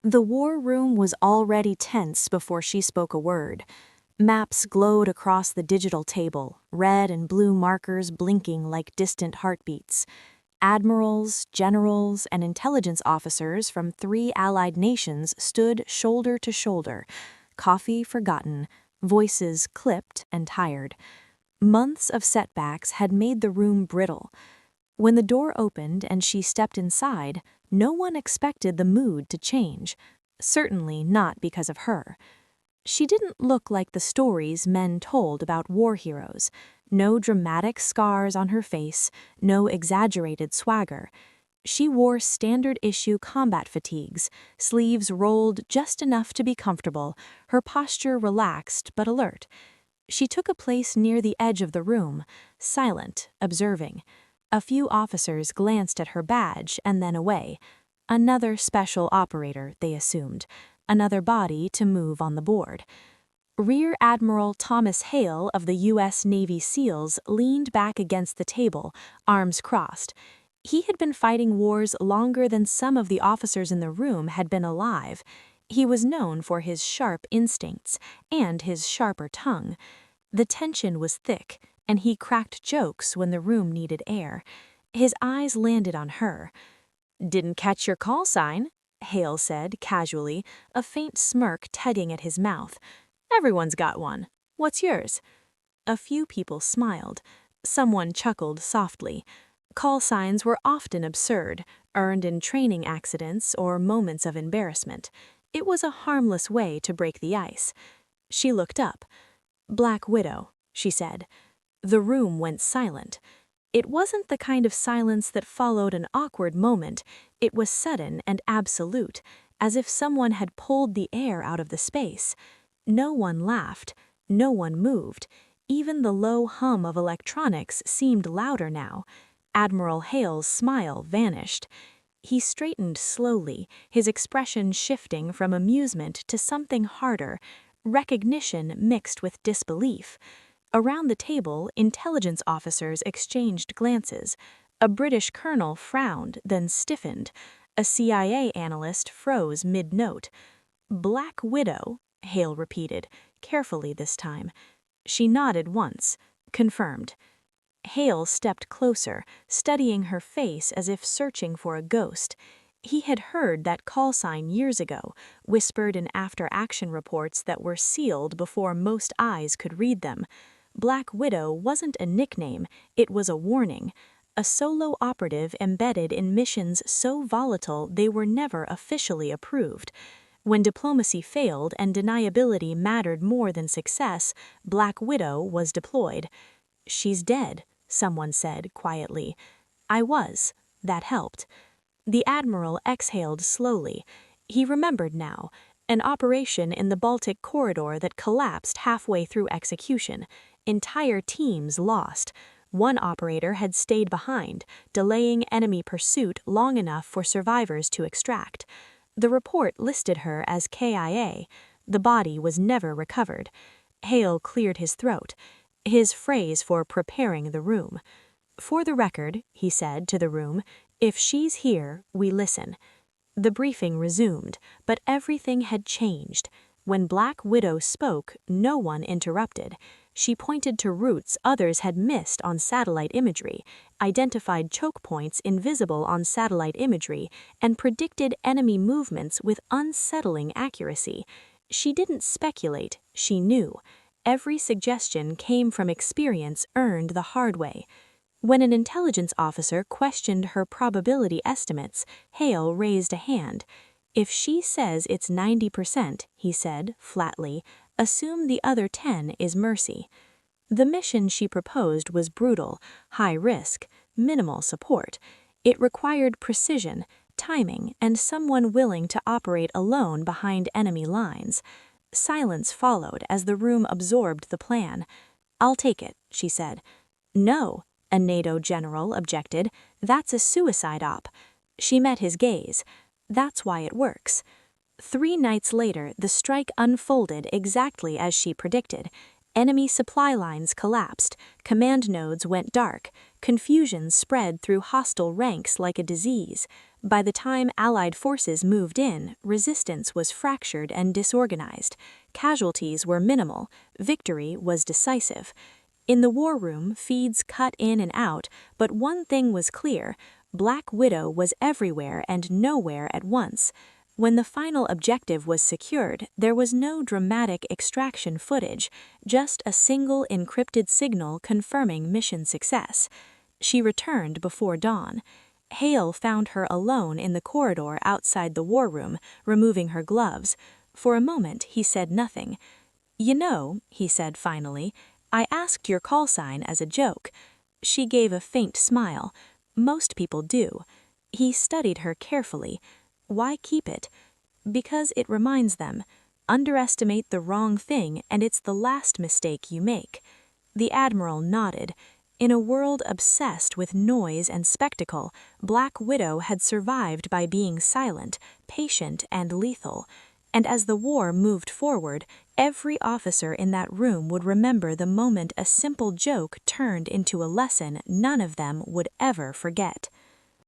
The war room was already tense before she spoke a word. Maps glowed across the digital table, red and blue markers blinking like distant heartbeats. Admirals, generals, and intelligence officers from 3 allied nations stood shoulder to shoulder, coffee forgotten, voices clipped and tired. Months of setbacks had made the room brittle. When the door opened and she stepped inside, no one expected the mood to change, certainly not because of her. She didn't look like the stories men told about war heroes. No dramatic scars on her face, no exaggerated swagger. She wore standard-issue combat fatigues, sleeves rolled just enough to be comfortable, her posture relaxed but alert. She took a place near the edge of the room, silent, observing. A few officers glanced at her badge and then away. Another special operator, they assumed. Another body to move on the board. Rear Admiral Thomas Hale of the U.S. Navy SEALs leaned back against the table, arms crossed. He had been fighting wars longer than some of the officers in the room had been alive. He was known for his sharp instincts and his sharper tongue. The tension was thick, and he cracked jokes when the room needed air. His eyes landed on her. "Didn't catch your call sign," Hale said casually, a faint smirk tugging at his mouth. "Everyone's got one. What's yours?" A few people smiled. Someone chuckled softly. Call signs were often absurd, earned in training accidents or moments of embarrassment. It was a harmless way to break the ice. She looked up. "Black Widow," she said. The room went silent. It wasn't the kind of silence that followed an awkward moment. It was sudden and absolute, as if someone had pulled the air out of the space. No one laughed. No one moved. Even the low hum of electronics seemed louder now. Admiral Hale's smile vanished. He straightened slowly, his expression shifting from amusement to something harder, recognition mixed with disbelief. Around the table, intelligence officers exchanged glances. A British colonel frowned, then stiffened. A CIA analyst froze mid-note. "Black Widow," Hale repeated, carefully this time. She nodded once, confirmed. Hale stepped closer, studying her face as if searching for a ghost. He had heard that call sign years ago, whispered in after-action reports that were sealed before most eyes could read them. Black Widow wasn't a nickname, it was a warning. A solo operative embedded in missions so volatile they were never officially approved. When diplomacy failed and deniability mattered more than success, Black Widow was deployed. "She's dead," someone said quietly. "I was." That helped. The Admiral exhaled slowly. He remembered now. An operation in the Baltic corridor that collapsed halfway through execution. Entire teams lost. One operator had stayed behind, delaying enemy pursuit long enough for survivors to extract. The report listed her as KIA. The body was never recovered. Hale cleared his throat, his phrase for preparing the room. "For the record," he said to the room, "if she's here, we listen." The briefing resumed, but everything had changed. When Black Widow spoke, no one interrupted. She pointed to routes others had missed on satellite imagery, identified choke points invisible on satellite imagery, and predicted enemy movements with unsettling accuracy. She didn't speculate, she knew. Every suggestion came from experience earned the hard way. When an intelligence officer questioned her probability estimates, Hale raised a hand. "If she says it's 90%, he said, flatly, "assume the other 10 is mercy." The mission she proposed was brutal, high risk, minimal support. It required precision, timing, and someone willing to operate alone behind enemy lines. Silence followed as the room absorbed the plan. "I'll take it," she said. "No," a NATO general objected. "That's a suicide op." She met his gaze. "That's why it works." 3 nights later, the strike unfolded exactly as she predicted. Enemy supply lines collapsed, command nodes went dark, confusion spread through hostile ranks like a disease. By the time Allied forces moved in, resistance was fractured and disorganized. Casualties were minimal, victory was decisive. In the war room, feeds cut in and out, but one thing was clear: Black Widow was everywhere and nowhere at once. When the final objective was secured, there was no dramatic extraction footage, just a single encrypted signal confirming mission success. She returned before dawn. Hale found her alone in the corridor outside the war room, removing her gloves. For a moment, he said nothing. "You know," he said finally, "I asked your call sign as a joke." She gave a faint smile. Most people do. He studied her carefully. Why keep it? Because it reminds them. Underestimate the wrong thing, and it's the last mistake you make. The Admiral nodded. In a world obsessed with noise and spectacle, Black Widow had survived by being silent, patient, and lethal. And as the war moved forward, every officer in that room would remember the moment a simple joke turned into a lesson none of them would ever forget.